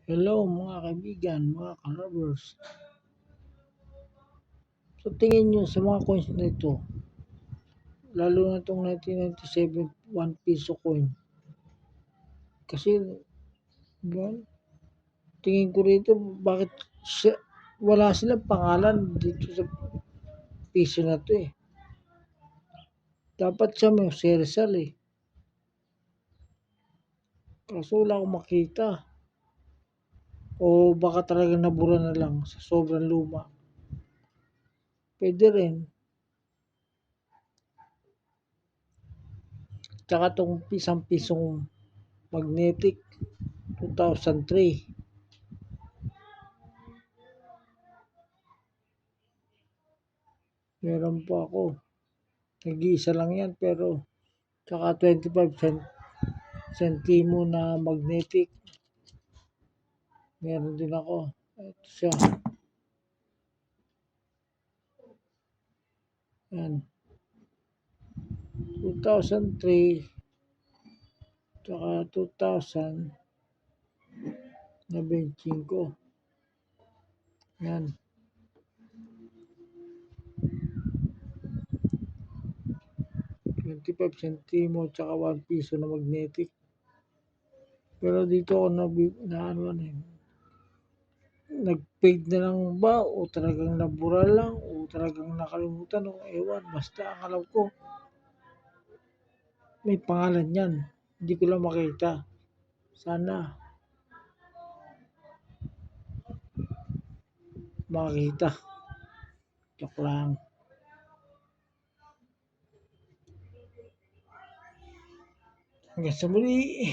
Hello mga kaibigan, mga ka-lovers. So tingin nyo sa mga coins na ito, lalo na itong 1997 1 piso coin. Kasi, well, tingin ko rito, bakit wala silang pangalan dito sa piso na to eh. Dapat siya may sersal eh. Kaso wala akong makita. O baka talaga nabura na lang sa sobrang luma. Pwede rin. Tsaka itong isang pisong magnetic 2003. Meron po ako. Nag-iisa lang yan pero tsaka 25 centimo na magnetic. Meron din ako. Ito siya. Yan. 2003 tsaka 2000 na 25. Yan. $25 tsaka 1 piso na magnetic. Pero dito ako nag-fade na lang ba o talagang nabura lang o talagang nakalimutan o ewan. Basta ang alam ko, may pangalan yan. Hindi ko lang makita. Sana makita. Joke lang. Hanggang sa muli.